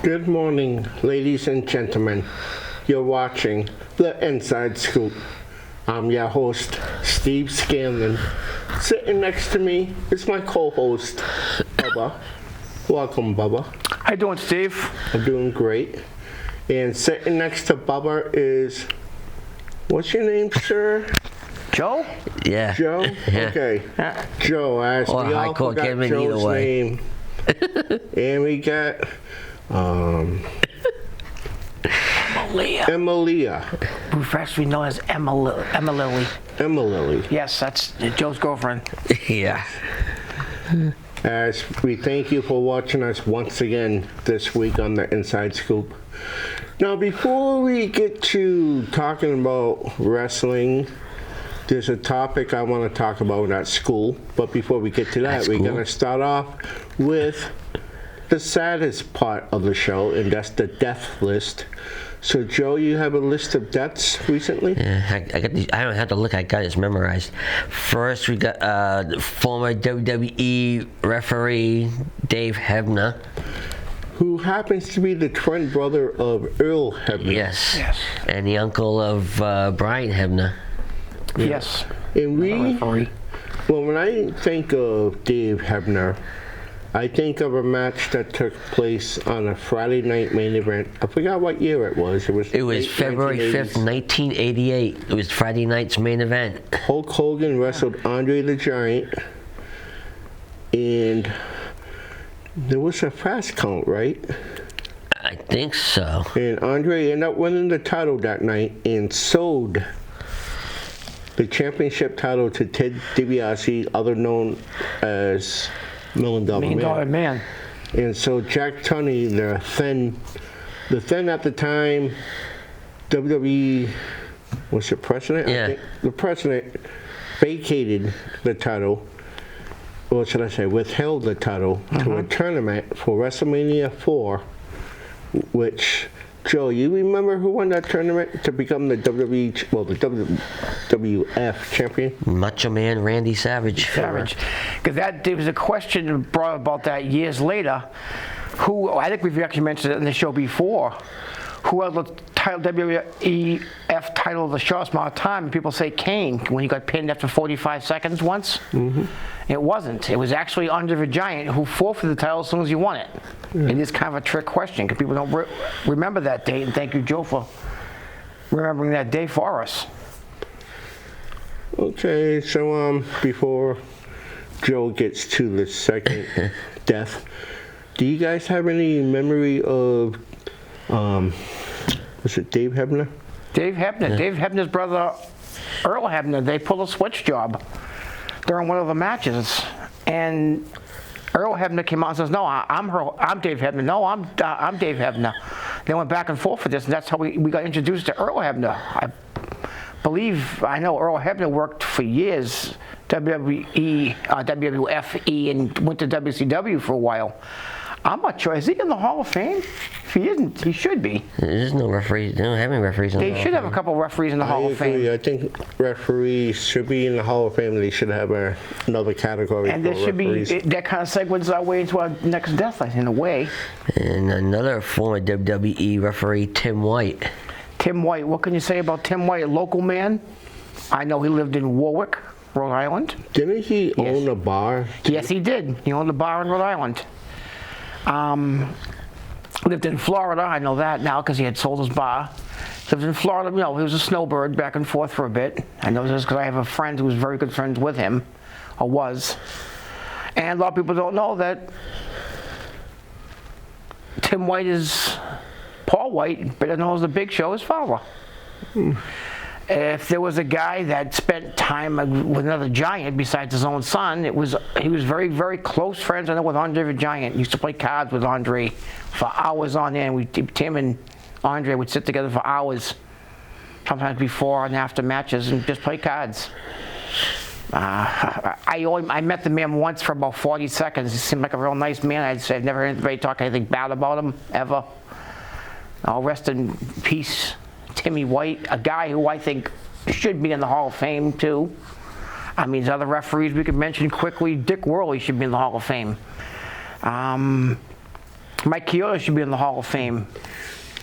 Good morning, ladies and gentlemen. You're watching The Inside Scoop. I'm your host, Steve Scanlon. Sitting next to me is my co-host, Bubba. Welcome, Bubba. How you doing, Steve? I'm doing great. And sitting next to Bubba is, what's your name, sir? Joe? Yeah. Joe? Yeah. Okay. Joe, as we all forgot Joe's name. And we got Emilia. Professionally known as Emma Lily. Yes, that's Joe's girlfriend. Yeah. As we thank you for watching us once again this week on the Inside Scoop. Now, before we get to talking about wrestling, there's a topic I want to talk about at school. But before we get to that, we're going to start off with the saddest part of the show, and that's the death list. So, Joe, you have a list of deaths recently? Yeah, I don't have to look. I got it memorized. First, we got former WWE referee Dave Hebner, who happens to be the twin brother of Earl Hebner. Yes. And the uncle of Brian Hebner. Yes. And when I think of Dave Hebner, I think of a match that took place on a Friday night main event. I forgot what year it was. It was February 5th, 1988. It was Friday night's main event. Hulk Hogan wrestled Andre the Giant, and there was a fast count, right? I think so. And Andre ended up winning the title that night and sold the championship title to Ted DiBiase, other known as Million Dollar Man. And so Jack Tunney, the thin at the time WWE, was the president? Yeah. I think the president vacated the title, or should I say withheld the title to a tournament for WrestleMania 4, which, Joe, you remember who won that tournament to become the WWF champion? Macho Man Randy Savage. Because there was a question brought about that years later. Who, I think we've actually mentioned it in the show before, who held the WWF title the shortest amount of time? And people say Kane, when he got pinned after 45 seconds once. It wasn't. It was actually Andre the Giant who forfeited the title as soon as he won it. It is kind of a trick question because people don't remember that date, and thank you, Joe, for remembering that day for us. Okay, so before Joe gets to the second death, do you guys have any memory of, was it Dave Hebner? Dave Hebner. Yeah. Dave Hebner's brother, Earl Hebner, they pulled a switch job during one of the matches, and Earl Hebner came out and says, "No, I'm Dave Hebner. No, I'm Dave Hebner." They went back and forth for this, and that's how we got introduced to Earl Hebner. I know Earl Hebner worked for years, WWFE, and went to WCW for a while. I'm not sure. Is he in the Hall of Fame? If he isn't, he should be. There's no referees. They don't have any referees in the Hall of Fame. They should have a couple of referees in the Hall of Fame. I think referees should be in the Hall of Fame. They should have another category and for there should referees. Be that kind of segues our way into our next death, in a way. And another former WWE referee, Tim White. Tim White. What can you say about Tim White? A local man. I know he lived in Warwick, Rhode Island. Didn't he own a bar? Yes, he did. He owned a bar in Rhode Island. Lived in Florida. I know that now because he had sold his bar. Lived in Florida. He was a snowbird back and forth for a bit. I know this because I have a friend who was very good friends with him, or was. And a lot of people don't know that Tim White is Paul White, better known as the Big Show, his father. If there was a guy that spent time with another giant besides his own son, he was very, very close friends, I know, with Andre the Giant. He used to play cards with Andre for hours on end. Tim and Andre would sit together for hours, sometimes before and after matches, and just play cards. I met the man once for about 40 seconds. He seemed like a real nice man. I've never heard anybody talk anything bad about him, ever. I'll rest in peace, Timmy White, a guy who I think should be in the Hall of Fame too. I mean, there's other referees we could mention quickly. Dick Worley should be in the Hall of Fame. Mike Chioda should be in the Hall of Fame.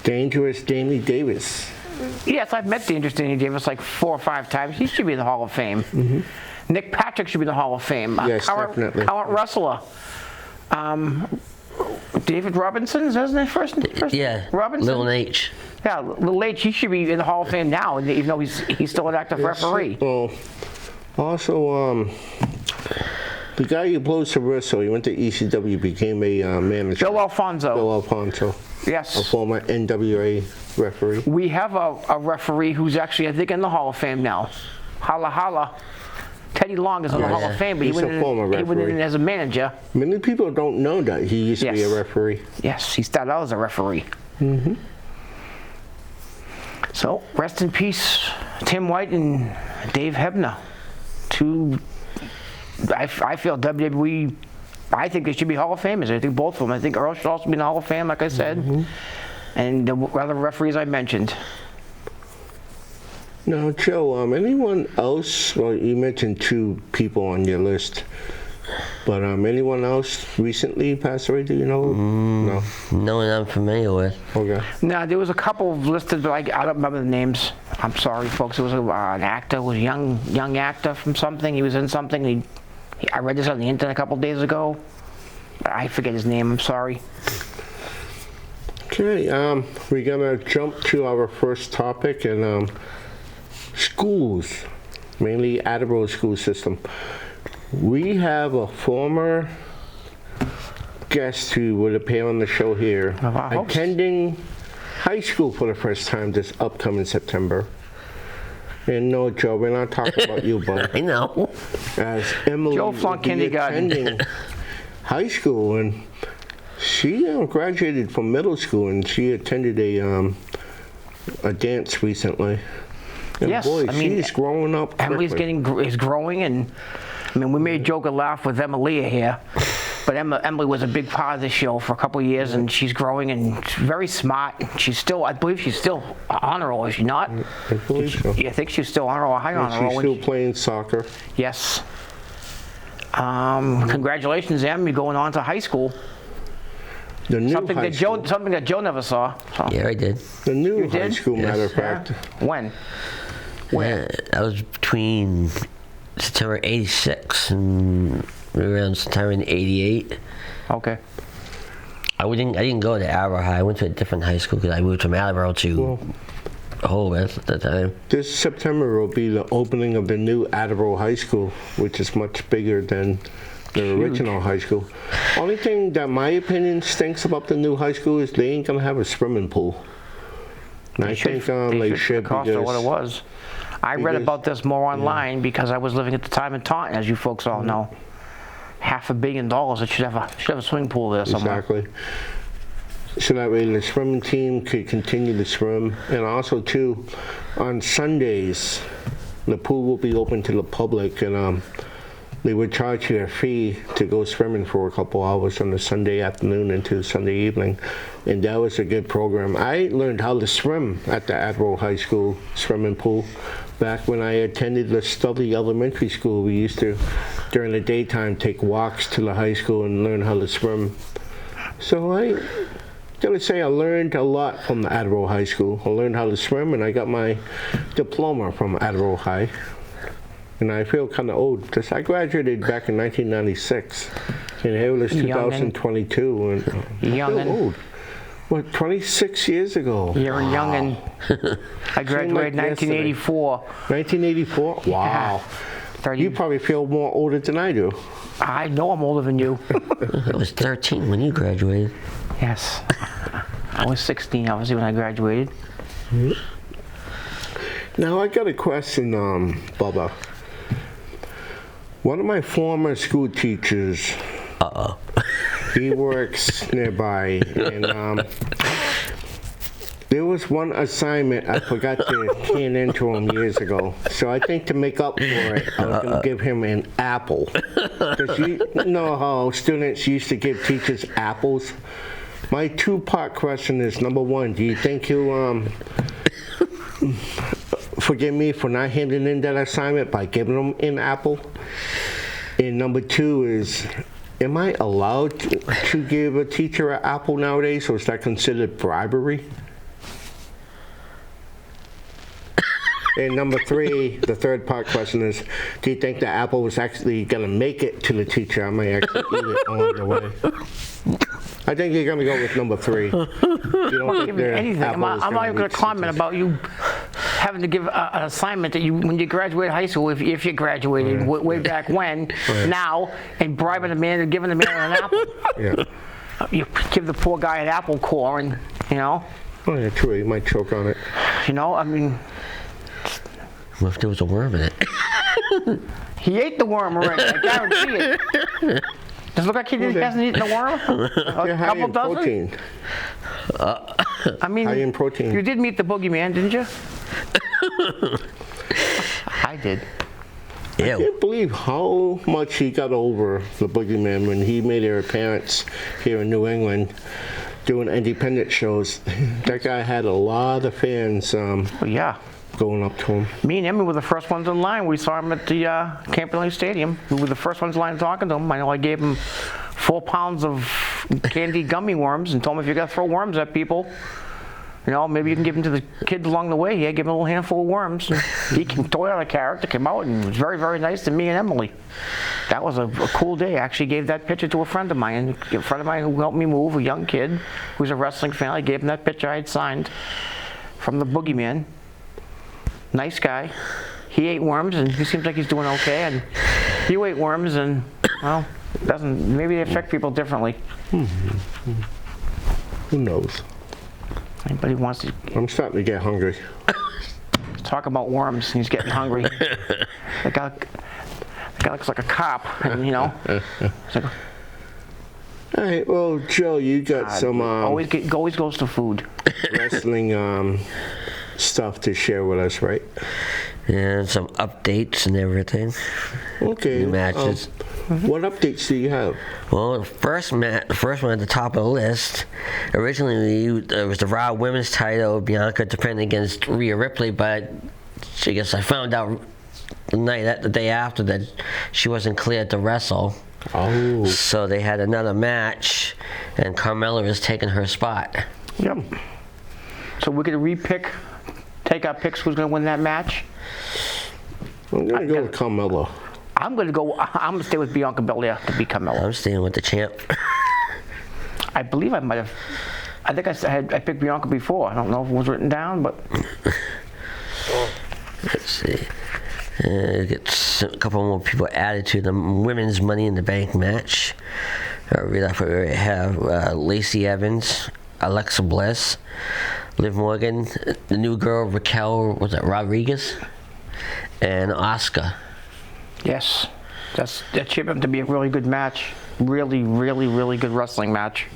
Dangerous Danny Davis. Yes, I've met Dangerous Danny Davis like 4 or 5 times. He should be in the Hall of Fame. Nick Patrick should be in the Hall of Fame. Yes, definitely. Current wrestler. David Robinson, is that his name first? Yeah. Robinson? Little H. Yeah, Little H, he should be in the Hall of Fame now, even though he's still an active referee. Well, also, the guy who blows to wrestle, he went to ECW, became a manager. Bill Alfonzo. Bill Alfonso. Yes. A former NWA referee. We have a referee who's actually, I think, in the Hall of Fame now. Holla holla. Teddy Long is in the Hall of Fame, but He's a former he went in referee. as a manager. Many people don't know that he used to be a referee. Yes, he started out as a referee. So, rest in peace, Tim White and Dave Hebner. I feel WWE, I think they should be Hall of Famers. I think both of them. I think Earl should also be in the Hall of Fame, like I said. And the other referees I mentioned. Now, Joe, anyone else? Well, you mentioned 2 people on your list, but anyone else recently passed away? Do you know? No. No one I'm familiar with. Okay. Now, there was a couple listed, but I don't remember the names. I'm sorry, folks. It was an actor, was a young actor from something. He was in something. I read this on the internet a couple days ago. I forget his name. I'm sorry. Okay. We're gonna jump to our first topic and schools, mainly Attleboro school system. We have a former guest who would appear on the show here, attending high school for the first time this upcoming September. And no, Joe, we're not talking about you, bud. I know. As Emily Joe will flunked be kindergarten. attending high school, and she graduated from middle school, and she attended a dance recently. And Yes, boy, I mean, she's growing up quickly. Emily's is growing, and I mean, we made a joke and laugh with Emilia here, but Emily was a big part of the show for a couple of years, and she's growing and she's very smart. She's still, I believe she's still honor roll, is she not? I believe so. I think she's still honor roll, high honor roll. She's still playing soccer. Yes. Congratulations, Em, you're going on to high school. The new Something high school. Something that Joe never saw. So. Yeah, I did. The new You high did? school, matter of Yeah. fact. When? Yeah, I was between September 86 and around September 88. Okay. I didn't go to Attleboro High. I went to a different high school because I moved from Attleboro to Hobarth at the time. This September will be the opening of the new Attleboro High School, which is much bigger than the original high school. Only thing that my opinion stinks about the new high school is they ain't gonna have a swimming pool. And I think they should cost her what it because was. I read because- about this more online because I was living at the time in Taunton, as you folks all know. $500 million. It should have a swimming pool there somewhere. exactly. So that way the swimming team could continue to swim, and also too, on Sundays, the pool will be open to the public, and they would charge you a fee to go swimming for a couple hours on the Sunday afternoon into Sunday evening, and that was a good program. I learned how to swim at the Attleboro High School swimming pool. Back when I attended the Studley Elementary School, we used to, during the daytime, take walks to the high school and learn how to swim. So I gotta say I learned a lot from the Attleboro High School. I learned how to swim, and I got my diploma from Attleboro High. And I feel kind of old because I graduated back in 1996, and here it was 2022, and I feel Youngin'. old. What, 26 years ago? You're a youngin'. I graduated in like yesterday. 1984. 1984? Wow. 30. You probably feel more older than I do. I know I'm older than you. I was 13 when you graduated. Yes. I was 16, obviously, when I graduated. Now I got a question, Bubba. One of my former school teachers, he works nearby, and there was one assignment I forgot to hand in to him years ago. So I think to make up for it, I was going to give him an apple. Because you know how students used to give teachers apples? My two-part question is, number one, do you think he'll forgive me for not handing in that assignment by giving him an apple? And number two is am I allowed to give a teacher an apple nowadays, or is that considered bribery? And number 3, the third part question is, do you think the apple was actually going to make it to the teacher? I might actually eat it along the way. I think you're going to go with number 3. You don't think the Anything. apple I'm is not even going to comment about you having to give an assignment that you, when you graduated high school, if you graduated way back when, now, and bribing a man and giving the man an apple. Yeah. You give the poor guy an apple core, and Oh, yeah, true. You might choke on it. I mean, What if there was a worm in it? he ate the worm already. I guarantee it. Does it look like he hasn't eaten the worm? You're A high couple in dozen? protein. I mean, High in protein. you did meet the boogeyman, didn't you? I did. I Ew. can't believe how much he got over the boogeyman when he made an appearance here in New England doing independent shows. That guy had a lot of fans Well, yeah. going up to him. Me and Emmy were the first ones in line. We saw him at the Camp Stadium. We were the first ones in line talking to him. I know I gave him 4 pounds of candy gummy worms and told him if you're going to throw worms at people, maybe you can give them to the kids along the way. Yeah, give him a little handful of worms. And he came, totally out of character, came out and was very, very nice to me and Emily. That was a cool day. I actually gave that picture to a friend of mine who helped me move, a young kid who's a wrestling fan. I gave him that picture I had signed from the boogeyman. Nice guy. He ate worms, and he seems like he's doing okay. And you ate worms, and well, maybe they affect people differently. Who knows? Anybody wants to I'm starting to get hungry. talk about worms, and he's getting hungry. The guy looks like a cop, and it's like, All right, well, Joe, you got some always goes to food. wrestling stuff to share with us, right? And some updates and everything. Okay. New matches. What updates do you have? Well, the first one at the top of the list. Originally, it was the Raw Women's title, Bianca defending against Rhea Ripley, but I guess I found out the day after that she wasn't cleared to wrestle. Oh. So they had another match, and Carmella is taking her spot. Yep. So we're gonna take our picks. Who's gonna win that match? I'm going to go with Carmella. I'm gonna stay with Bianca Belair to beat Carmella. I'm staying with the champ. I believe I might have. I think I picked Bianca before. I don't know if it was written down, but Let's see. Get a couple more people added to the women's Money in the Bank match. I'll read off what we already have. Lacey Evans, Alexa Bliss, Liv Morgan, the new girl Raquel, Rodriguez, and Asuka. yes, that shaped up to be a really good match. Really, really, really good wrestling match.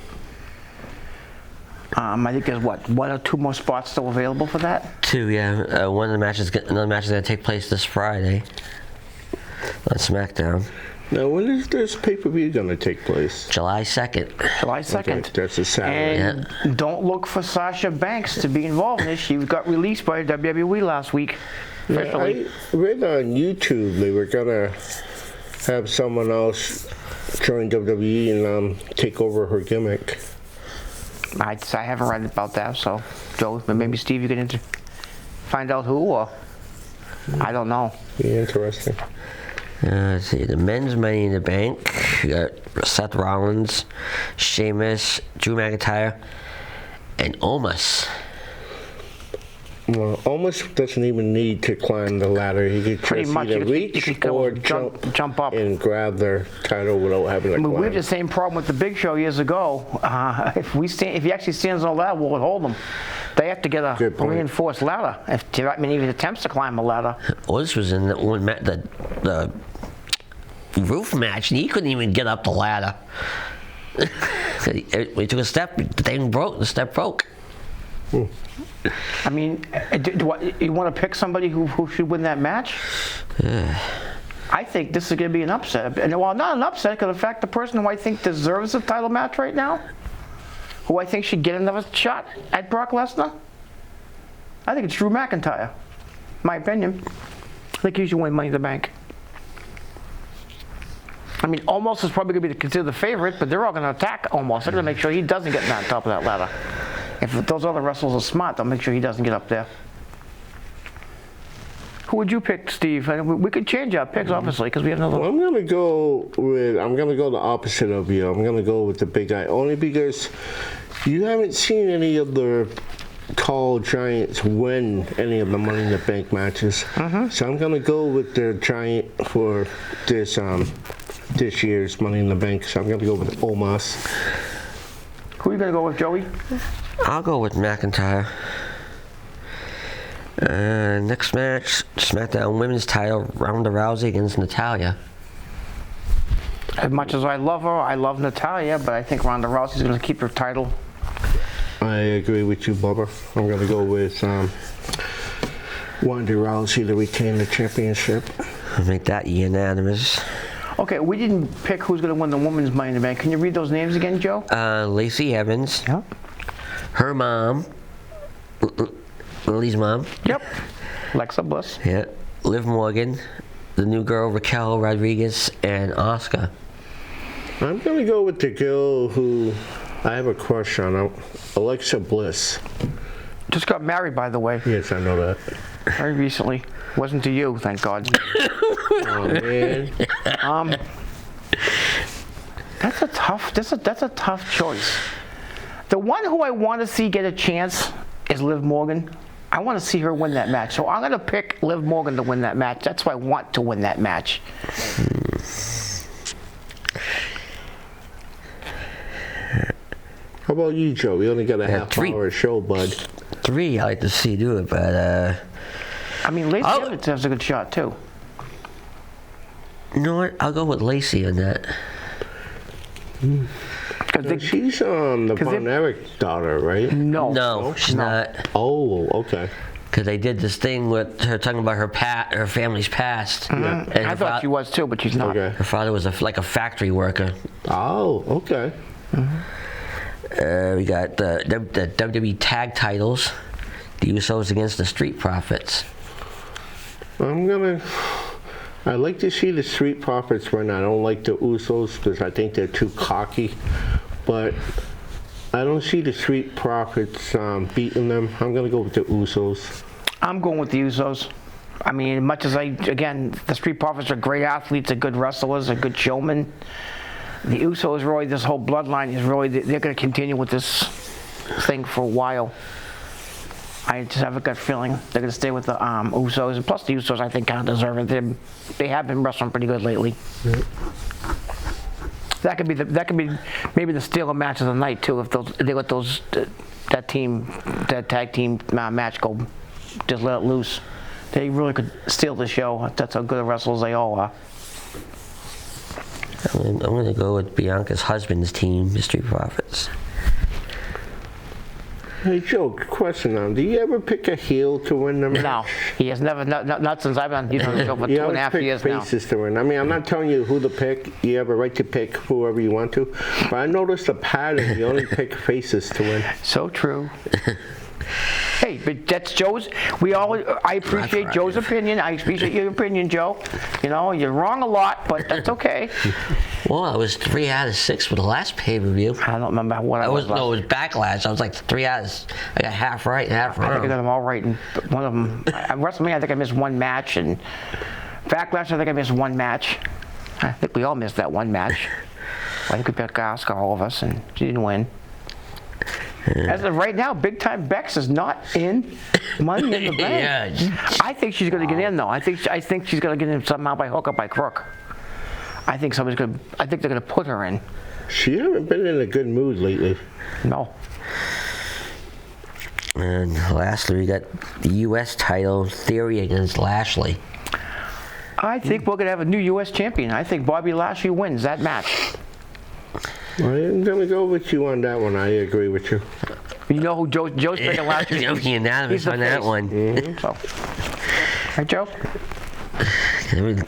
I think there's 1 or 2 more spots still available for that. 2, yeah. Another match is going to take place this Friday on SmackDown. Now, when is this pay-per-view going to take place? July 2nd. July 2nd. Okay, that's a Saturday. And don't look for Sasha Banks to be involved in this. She got released by WWE last week. Officially. Yeah, I read on YouTube they were going to have someone else join WWE and take over her gimmick. I haven't read about that, so Joe, maybe Steve, you can find out who, or I don't know. Be interesting. Let's see, the men's Money in the Bank. You got Seth Rollins, Sheamus, Drew McIntyre, and Omos. Well, almost doesn't even need to climb the ladder. He could Pretty just much, either you reach could go or jump up. and grab their title without having to I mean, we climb. had the same problem with the Big Show years ago. If he actually stands on a ladder, we'll hold him. They have to get a Good point. reinforced ladder. If even attempts to climb a ladder. Otis was in the roof match, and he couldn't even get up the ladder. He took a step, the thing broke, the step broke. I mean, you want to pick somebody who should win that match? I think this is going to be an upset. And well, not an upset, because in fact, the person who I think deserves a title match right now, who I think should get another shot at Brock Lesnar, I think it's Drew McIntyre. My opinion. I think he should win Money in the Bank. I mean, Omos is probably going to be considered the favorite, but they're all going to attack Omos. They're going to make sure he doesn't get on top of that ladder. If those other wrestlers are smart, they'll make sure he doesn't get up there. Who would you pick, Steve? We could change our picks, obviously, because we have another. Well, I'm gonna go the opposite of you. I'm gonna go with the big guy, only because you haven't seen any of the tall giants win any of the Money in the Bank matches. So I'm gonna go with the giant for this year's Money in the Bank. So I'm gonna go with Omos. Who are you gonna go with, Joey? I'll go with McIntyre. Next match, SmackDown Women's Title, Ronda Rousey against Natalya. As much as I love her, I love Natalya, but I think Ronda Rousey's going to keep her title. I agree with you, Bubba. I'm going to go with Ronda Rousey to retain the championship. I'll make that unanimous. Okay, we didn't pick who's going to win the Women's Money in the Bank. Can you read those names again, Joe? Lacey Evans. Yeah. Her mom. Lily's mom. Yep. Alexa Bliss. Yeah. Liv Morgan. The new girl, Raquel Rodriguez, and Asuka. I'm going to go with the girl who I have a crush on, Alexa Bliss. Just got married, by the way. Yes, I know that. Very recently. Wasn't to you, thank God. Oh, man. That's a tough choice. The one who I want to see get a chance is Liv Morgan. I want to see her win that match. So I'm going to pick Liv Morgan to win that match. That's why I want to win that match. How about you, Joe? We only got a half-hour show, bud. 3 I like to see do it, but I mean, Lacey Evans has a good shot, too. you know what? I'll go with Lacey on that. She's the Von Erich daughter, right? No, she's not. Oh, okay. Because they did this thing with her talking about her family's past. Yeah. And I thought she was, too, but she's not. Okay. Her father was like a factory worker. Oh, okay. We got the WWE Tag Titles. The Usos against the Street Profits. I like to see the Street Profits win. I don't like the Usos because I think they're too cocky. But I don't see the Street Profits beating them. I'm going to go with the Usos. I'm going with the Usos. I mean, much as the Street Profits are great athletes, are good wrestlers, are good showmen. The Usos, really, this whole bloodline is really, they're going to continue with this thing for a while. I just have a gut feeling they're going to stay with the Usos. And plus, the Usos, I think, kind of deserve it. They have been wrestling pretty good lately. Yeah. That could be maybe the steal of match of the night too. If they let that tag team match go, just let it loose. They really could steal the show. That's how good of wrestlers they all are. I'm going to go with Bianca's husband's team, the Street Profits. Hey, Joe, question now. Do you ever pick a heel to win the match? No, he has never, not since I've been on the show for 2.5 years now. Faces to win. I mean, I'm not telling you who to pick. You have a right to pick whoever you want to. But I noticed a pattern. You only pick faces to win. So true. Hey, but that's Joe's. I appreciate Joe's opinion. I appreciate your opinion, Joe. You know, you're wrong a lot, but that's okay. Well, I was 3 out of 6 for the last pay-per-view. I don't remember what I was. No, it was Backlash. I was like 3 out of. I got half right, half wrong. I think I got them all right. And one of them, WrestleMania, I think I missed one match, and Backlash, I think I missed one match. I think we all missed that one match. I think we picked Asuka, all of us, and she didn't win. As of right now, Big Time Bex is not in Money in the Bank. Yeah. I think she's going to get in though. I think she's going to get in somehow by hook or by crook. I think they're going to put her in. She hasn't been in a good mood lately. No. And lastly, we got the U.S. title, Theory against Lashley. I think we're going to have a new U.S. champion. I think Bobby Lashley wins that match. I'm going to go with you on that one. I agree with you. You know who Joe's picking last year? Unanimous on that one. Mm-hmm. So. Right, Joe?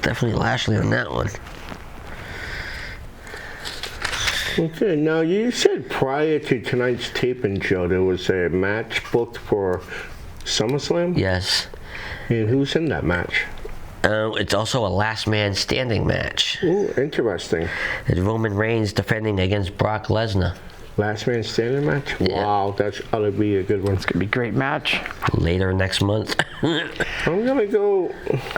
Definitely Lashley on that one. Okay, now you said prior to tonight's taping, Joe, there was a match booked for SummerSlam? Yes. And who's in that match? It's also a last man standing match. Ooh, interesting. It's Roman Reigns defending against Brock Lesnar. Last man standing match? Yeah. Wow, that's ought to be a good one. It's going to be a great match. Later next month. I'm going to go...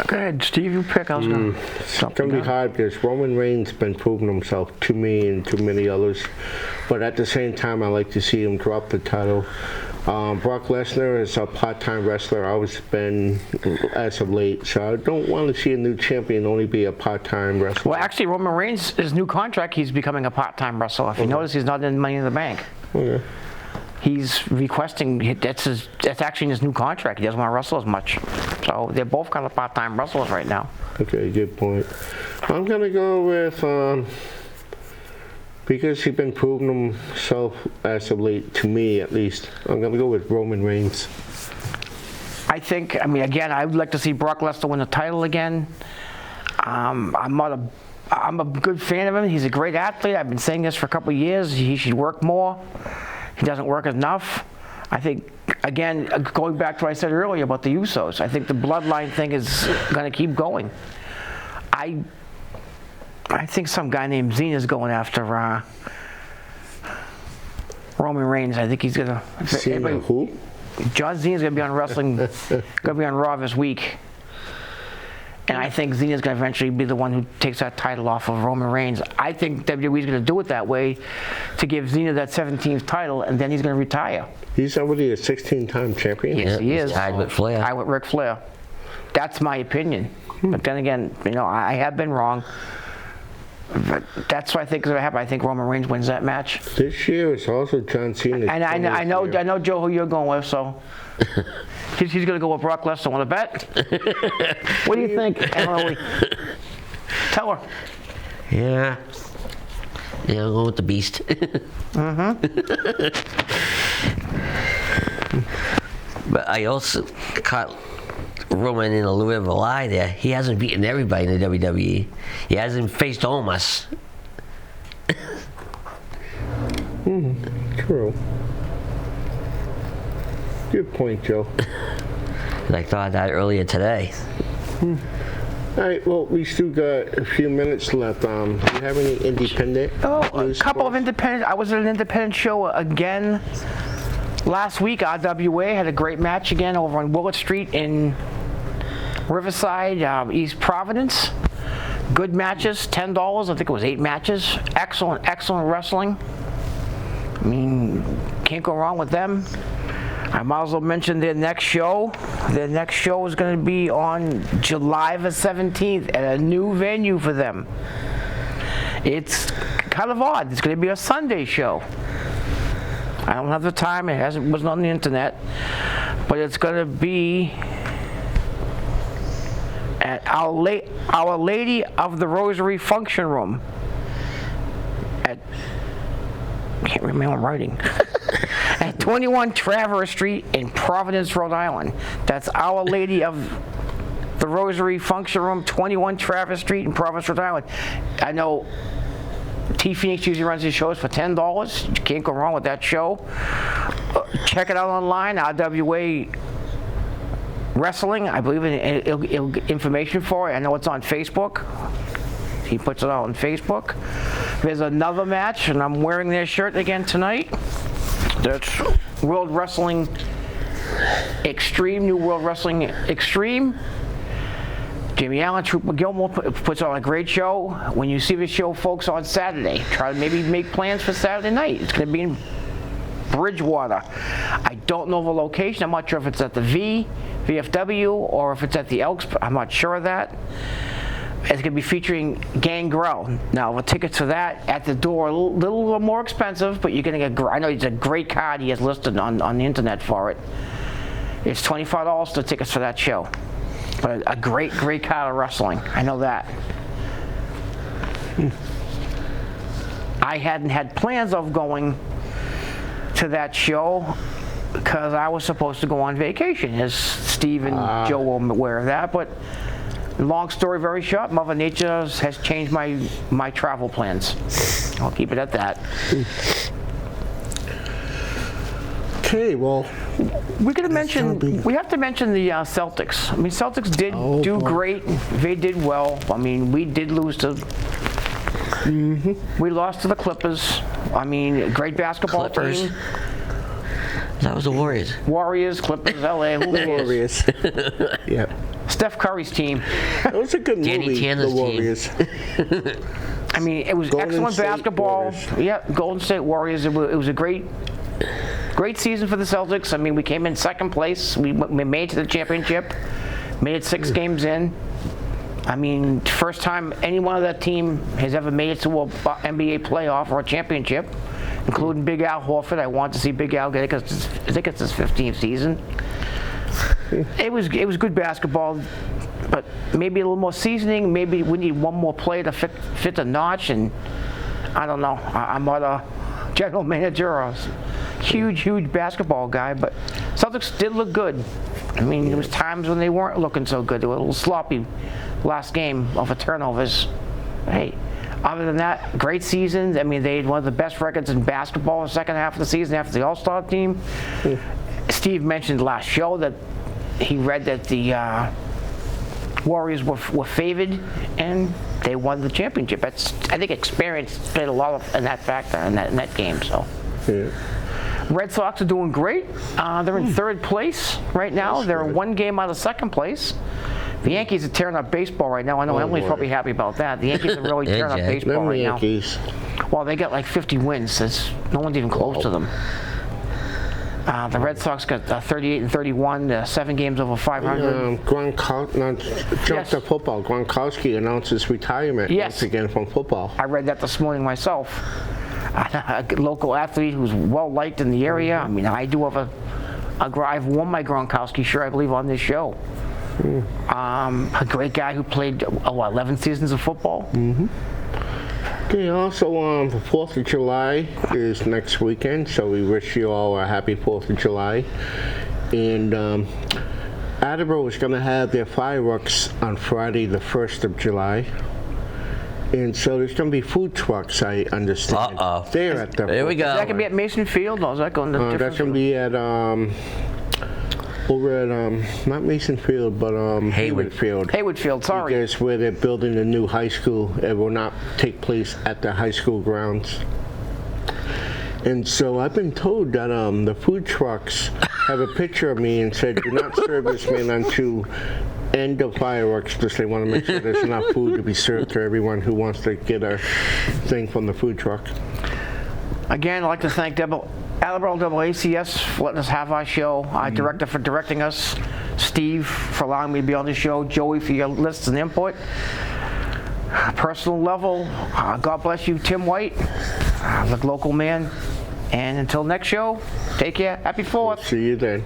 Go ahead, Steve, you pick. I was going It's going to be hard because Roman Reigns been proving himself to me and to many others. But at the same time, I like to see him drop the title. Brock Lesnar is a part-time wrestler. Always been as of late. So I don't want to see a new champion only be a part-time wrestler. Well, actually, Roman Reigns, his new contract, he's becoming a part-time wrestler. If you notice, he's not in Money in the Bank. Okay. He's requesting, that's actually in his new contract. He doesn't want to wrestle as much. So they're both kind of part-time wrestlers right now. Okay, good point. I'm going to go with... because he's been proving himself as of late, to me at least, I'm going to go with Roman Reigns. I think, again, I would like to see Brock Lesnar win the title again. I'm a good fan of him. He's a great athlete. I've been saying this for a couple of years. He should work more. He doesn't work enough. I think, again, going back to what I said earlier about the Usos, I think the bloodline thing is going to keep going. I think some guy named Cena's going after Roman Reigns. I think he's gonna. Cena who? John Cena's gonna be on wrestling. Gonna be on Raw this week, and I think Cena's gonna eventually be the one who takes that title off of Roman Reigns. I think WWE's gonna do it that way to give Cena that 17th title, and then he's gonna retire. He's already a 16-time champion. Yes, he is. Tied with Flair. Tied with Ric Flair. That's my opinion. But then again, I have been wrong. But that's what I think is going to happen. I think Roman Reigns wins that match. This year is also John Cena. And I know, Joe, who you're going with. So he's going to go with Brock Lesnar. Want to bet? What do you think, Emily? Tell her. Yeah. Yeah, I'll go with the Beast. But I also caught Roman in a little bit of a lie there. He hasn't beaten everybody in the WWE. He hasn't faced Omos. True. Good point, Joe. I thought of that earlier today. All right, well, we still got a few minutes left. Do you have any independent a couple of independent. I was at an independent show again last week. RWA had a great match again over on Willett Street in Riverside, East Providence. Good matches, $10. I think it was 8 matches. Excellent wrestling. Can't go wrong with them. I might as well mention their next show. Their next show is going to be on July the 17th at a new venue for them. It's kind of odd. It's going to be a Sunday show. I don't have the time. It wasn't on the internet. But it's going to be at Our Lady of the Rosary Function Room at, I can't remember writing, at 21 Traverse Street in Providence, Rhode Island. That's Our Lady of the Rosary Function Room, 21 Traverse Street in Providence, Rhode Island. I know T Phoenix usually runs his shows for $10. You can't go wrong with that show. Check it out online, RWA Wrestling. I believe it'll get information for it. I know it's on Facebook. He puts it out on Facebook. There's another match, and I'm wearing their shirt again tonight. That's World Wrestling Extreme, New World Wrestling Extreme. Jimmy Allen, Trooper Gilmore puts on a great show. When you see the show, folks, on Saturday, try to maybe make plans for Saturday night. It's going to be in Bridgewater. I don't know the location. I'm not sure if it's at the VFW, or if it's at the Elks. I'm not sure of that. It's going to be featuring Gangrel. Now, the tickets for that at the door a little more expensive, but you're going to get. I know it's a great card he has listed on the internet for it. It's $25 the tickets for that show. But a great card of wrestling. I know that. I hadn't had plans of going to that show because I was supposed to go on vacation, as Steve and Joe were aware of that. But long story very short, Mother Nature has changed my travel plans. I'll keep it at that. Okay, well, We could have mentioned. We have to mention the Celtics. I mean, Celtics did do great. They did well. I mean, we did lose to. We lost to the Clippers. I mean, great basketball Clippers. team. That was the Warriors. Warriors, Clippers, LA. Who cares? Warriors. Yep. Steph Curry's team. It was a good Danny movie, Tanner's The Warriors. I mean, it was Golden excellent State basketball. Warriors. Yeah, Golden State Warriors. It was a great season for the Celtics. I mean, we came in second place. We made it to the championship. Made it 6 games in. I mean, first time anyone of that team has ever made it to an NBA playoff or a championship, including Big Al Horford. I want to see Big Al get it because I think it's his 15th season. It was good basketball, but maybe a little more seasoning. Maybe we need one more player to fit the notch. And I don't know. I'm not a general manager or a huge basketball guy, but Celtics did look good. I mean, there was times when they weren't looking so good. They were a little sloppy last game of a turnovers. Hey, other than that, great seasons. I mean, they had one of the best records in basketball in the second half of the season after the All-Star team. Steve mentioned last show that he read that the Warriors were favored and they won the championship. I think experience played a lot in that factor in that game. So. Yeah. Red Sox are doing great. They're in third place right now. They're one game out of second place. The Yankees are tearing up baseball right now. I know Emily's probably happy about that. The Yankees are really tearing up baseball right now. Well, they got like 50 wins. No one's even close to them. The Red Sox got 38 and 31, 7 games over 500. Jump to football. Gronkowski announces retirement once again from football. I read that this morning myself. A local athlete who's well liked in the area. I mean, I do have I've worn my Gronkowski shirt, I believe, on this show. A great guy who played 11 seasons of football. Okay, also the 4th of July is next weekend, so we wish you all a happy 4th of July. And Attleboro is going to have their fireworks on Friday the 1st of July. And so there's going to be food trucks, I understand. There at the. There we go. Is that going to be at Mason Field, or is that going to different? That's going to be at over at not Mason Field, but Haywood Field. Haywood Field, sorry. Because where they're building a new high school, it will not take place at the high school grounds. And so I've been told that the food trucks have a picture of me and said, "Do not serve this man until end of fireworks," because they want to make sure there's enough food to be served to everyone who wants to get a thing from the food truck. Again, I'd like to thank Attleboro ACS for letting us have our show, our director for directing us, Steve for allowing me to be on the show, Joey for your lists and input. Personal level, God bless you, Tim White, the local man. And until next show, take care. Happy 4th. See you then.